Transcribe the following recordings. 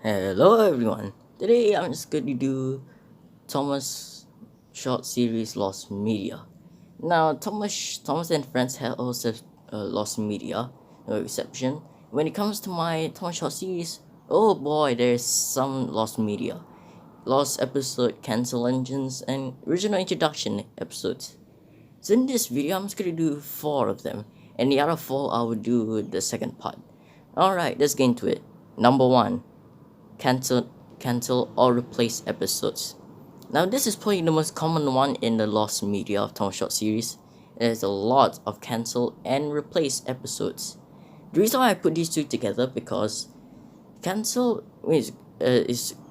Hello everyone. Today I'm just going to do Thomas short series Lost Media. Now Thomas and Friends have also Lost Media, no exception. When it comes to my Thomas short series, oh boy, there's some Lost Media, Lost episode, cancel engines, and original introduction episodes. So in this video, I'm just gonna do 4 of them, and the other 4 I will do the second part. Alright, let's get into it. Number 1. Cancel or replace episodes. Now this is probably the most common one in the Lost Media of Tom Short series. There's a lot of cancel and replace episodes. The reason why I put these two together because cancel is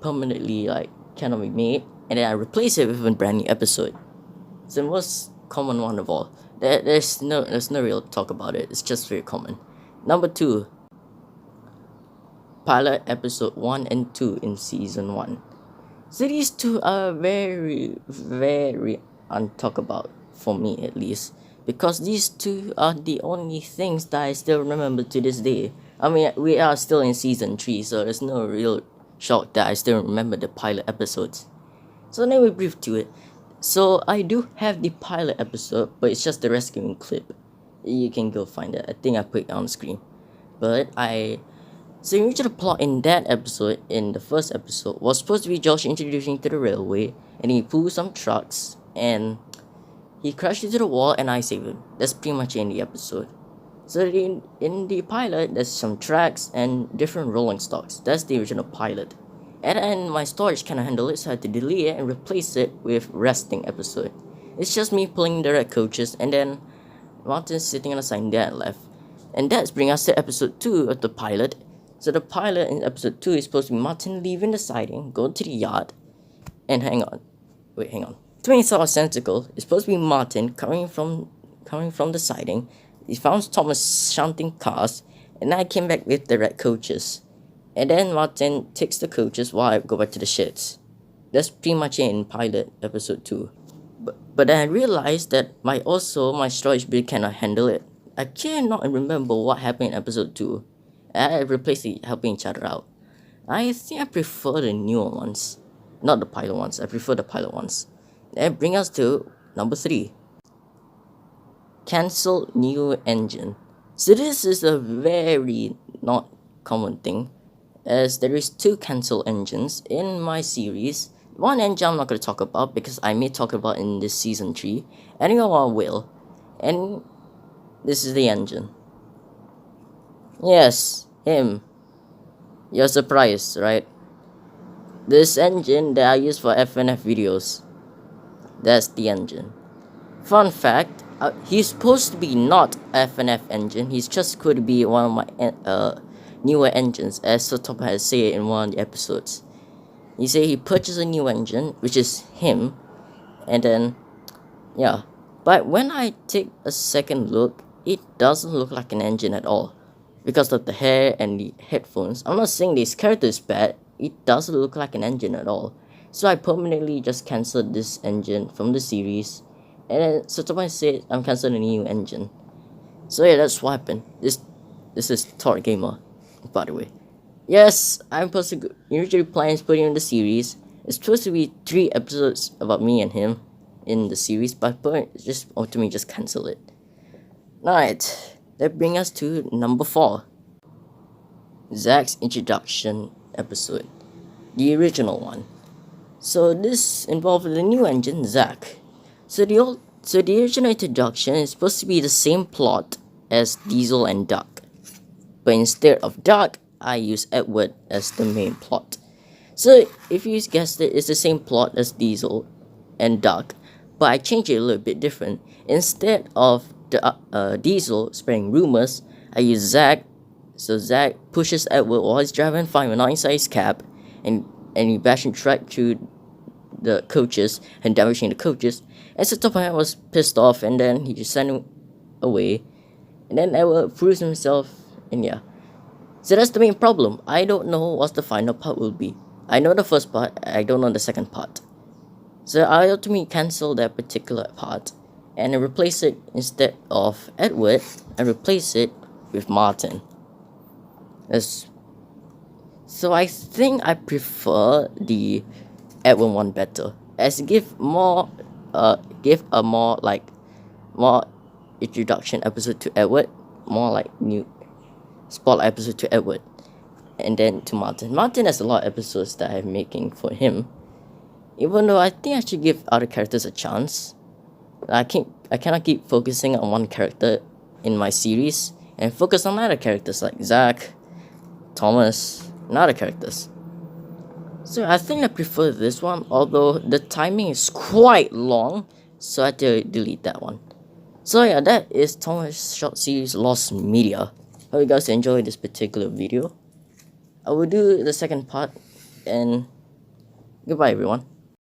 permanently cannot be made, and then I replace it with a brand new episode. It's the most common one of all. There's no real talk about it. It's just very common. Number 2, pilot episode 1 and 2 in season 1. So these two are very, very untalked about, for me at least, because these two are the only things that I still remember to this day. I mean, we are still in season 3, so there's no real shock that I still remember the pilot episodes. So let me brief to it. So I do have the pilot episode, but it's just the rescuing clip. You can go find it. I think I put it on the screen. So the original plot in that episode, in the first episode, was supposed to be Josh introducing to the railway, and he pulls some trucks, and he crashed into the wall, and I save him. That's pretty much in the episode. So in the pilot, there's some tracks and different rolling stocks. That's the original pilot. And then my storage cannot handle it, so I had to delete it and replace it with resting episode. It's just me pulling the red coaches, and then Martin sitting on the side that left. And that's bring us to episode 2 of the pilot. So the pilot in episode 2 is supposed to be Martin leaving the siding, going to the yard, and hang on. To make it sort of sensical, it's supposed to be Martin coming from the siding. He found Thomas shunting cars, and I came back with the red coaches. And then Martin takes the coaches while I go back to the sheds. That's pretty much it in pilot episode 2. But then I realized that my storage bin cannot handle it. I cannot remember what happened in episode 2. I replaced it helping each other out. I think I prefer the newer ones. Not the pilot ones. I prefer the pilot ones. That brings us to number 3. Cancel new engine. So this is a very not common thing, as there is 2 cancel engines in my series. One engine I'm not going to talk about because I may talk about in this season 3. And the other one will. And this is the engine. Yes, him. You're surprised, right? This engine that I use for FNF videos. That's the engine. Fun fact, he's supposed to be not FNF engine. He's just could be one of my newer engines, as Sotop has said in one of the episodes. He said he purchased a new engine, which is him, and then, yeah. But when I take a second look, it doesn't look like an engine at all. Because of the hair and the headphones. I'm not saying this character is bad, it doesn't look like an engine at all. So I permanently just cancelled this engine from the series. And then Sotoma said I'm cancelling a new engine. So yeah, that's what happened. This is Thor Gamer, by the way. Yes, I'm supposed to usually plans putting in the series. It's supposed to be 3 episodes about me and him in the series, but just ultimately just cancel it. Alright. That brings us to number 4. Zach's introduction episode. The original one. So this involved the new engine, Zach. So the original introduction is supposed to be the same plot as Diesel and Duck. But instead of Duck, I use Edward as the main plot. So if you guessed it, it's the same plot as Diesel and Duck, but I changed it a little bit different. Instead of Diesel spreading rumors, I use Zach. So Zach pushes Edward while he's driving fine inside his cab, and he bashing right through the coaches and damaging the coaches. And so Topan was pissed off, and then he just sent him away. And then Edward proves himself, and yeah. So that's the main problem. I don't know what the final part will be. I know the first part, I don't know the second part. So I ultimately cancel that particular part and replace it, instead of Edward, I replace it with Martin. So So I think I prefer the Edwin one better, as it give a more introduction episode to Edward, more like new spotlight episode to Edward, and then to Martin. Martin has a lot of episodes that I'm making for him, even though I think I should give other characters a chance. I cannot keep focusing on one character in my series and focus on other characters like Zach, Thomas, and other characters. So I think I prefer this one, although the timing is quite long, so I had to delete that one. So yeah, that is Thomas' short series Lost Media. Hope you guys enjoyed this particular video. I will do the second part, and goodbye everyone.